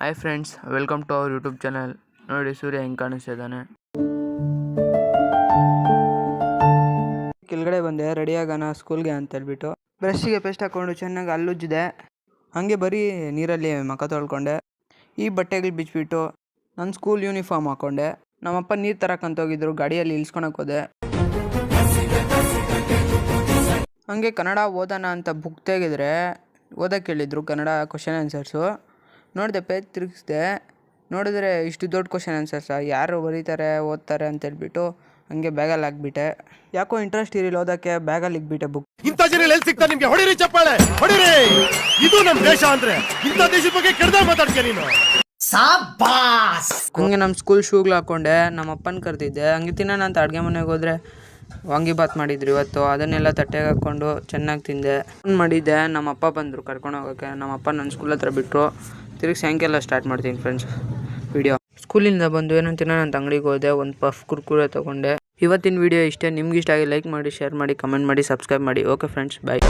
Hi friends, welcome to our YouTube channel. ನೋಡಿ ಸೂರ್ಯ ಹೆಂಗೆ ಕಾಣಿಸ್ತಿದ್ದಾನೆ. ಕೆಳಗಡೆ ಬಂದೆ ರೆಡಿ ಆಗೋಣ ಸ್ಕೂಲ್ಗೆ ಅಂತ ಹೇಳ್ಬಿಟ್ಟು ಬ್ರಷ್ಗೆ ಪೇಸ್ಟ್ ಹಾಕ್ಕೊಂಡು ಚೆನ್ನಾಗಿ ಹಲ್ಲುಜ್ಜಿದೆ. ಹಾಗೆ ಬರೀ ನೀರಲ್ಲಿ ಮುಖ ತೊಳ್ಕೊಂಡೆ. ಈ ಬಟ್ಟೆಗಳು ಬಿಚ್ಚಿಬಿಟ್ಟು ನನ್ನ ಸ್ಕೂಲ್ ಯೂನಿಫಾರ್ಮ್ ಹಾಕ್ಕೊಂಡೆ. ನಮ್ಮಪ್ಪ ನೀರು ತರಕ್ಕಂತ ಹೋಗಿದ್ರು, ಗಾಡಿಯಲ್ಲಿ ಇಳಿಸ್ಕೊಳಕ್ಕೆ ಹೋದೆ. ಹಾಗೆ ಕನ್ನಡ ಓದೋಣ ಅಂತ ಬುಕ್ ತೆಗೆದ್ರೆ ಓದಕ್ಕೆ ಹೇಳಿದ್ರು, ಕನ್ನಡ ಕ್ವಶನ್ ಆನ್ಸರ್ಸು. ನೋಡಿದೆ, ಪೇಜ್ ತಿರುಗಿಸ್ದೆ, ನೋಡಿದ್ರೆ ಇಷ್ಟು ದೊಡ್ಡ ಕ್ವಶನ್ ಆನ್ಸರ್ಸ, ಯಾರು ಬರೀತಾರೆ ಓದ್ತಾರೆ ಅಂತ ಹೇಳ್ಬಿಟ್ಟು ಹಂಗೆ ಬ್ಯಾಗಲ್ಲಿ ಹಾಕ್ಬಿಟ್ಟೆ. ಯಾಕೋ ಇಂಟ್ರೆಸ್ಟ್ ಇರಲಿಲ್ಲ ಓದಕ್ಕೆ, ಬ್ಯಾಗಲ್ಲಿ ಇಕ್ಬಿಟ್ಟೆ ಬುಕ್. ಇಂಥ ಜನ ಎಲ್ಲಿ ಸಿಗ್ತಾರೆ ನಿಮ್ಗೆ? ಹೊಡಿರಿ ಚಪ್ಪಾಳೆ, ಹೊಡಿರಿ. ಇದು ನಮ್ಮ ದೇಶ ಅಂದ್ರೆ ಇಂಥ ದೇಶದ ಬಗ್ಗೆ ಕೆಡ್ದಾಗ ಮಾತಾಡ್ತೀಯ ನೀನು. ಹಂಗೆ ನಮ್ಮ ಸ್ಕೂಲ್ ಶೂಗಳು ಹಾಕ್ಕೊಂಡೆ. ನಮ್ಮ ಅಪ್ಪನ ಕರೆದಿದ್ದೆ, ಹಂಗೆ ತಿನ್ನೋಣ ಅಂತ ಅಡುಗೆ ಮನೆಗೆ ಹೋದರೆ ವಾಂಗಿಬಾತ್ ಮಾಡಿದ್ರು ಇವತ್ತು. ಅದನ್ನೆಲ್ಲ ತಟ್ಟೆಗೆ ಹಾಕ್ಕೊಂಡು ಚೆನ್ನಾಗಿ ತಿಂದೆ. ಫೋನ್ ಮಾಡಿದ್ದೆ, ನಮ್ಮ ಅಪ್ಪ ಬಂದರು ಕರ್ಕೊಂಡು ಹೋಗೋಕ್ಕೆ. ನಮ್ಮ ಅಪ್ಪ ನನ್ನ ಸ್ಕೂಲ್ ಹತ್ರ ಬಿಟ್ಟರು. ತಿರುಗಿ ಸಾಯಂಕಾಲ ಸ್ಟಾರ್ಟ್ ಮಾಡ್ತೀನಿ ಫ್ರೆಂಡ್ಸ್ ವಿಡಿಯೋ. ಸ್ಕೂಲಿಂದ ಬಂದು ಏನೋ ತಿನ್ನೋಣ ಅಂತ ಅಂಗಡಿಗೆ ಹೋದೆ. ಒಂದು ಪಫ್ ಕುರ್ಕುರೆ ತೊಗೊಂಡೆ. ಇವತ್ತಿನ ವಿಡಿಯೋ ಇಷ್ಟೇ. ನಿಮ್ಗೆ ಇಷ್ಟ ಆಗಿ ಲೈಕ್ ಮಾಡಿ, ಶೇರ್ ಮಾಡಿ, ಕಮೆಂಟ್ ಮಾಡಿ, ಸಬ್ಸ್ಕ್ರೈಬ್ ಮಾಡಿ. ಓಕೆ ಫ್ರೆಂಡ್ಸ್, ಬಾಯ್.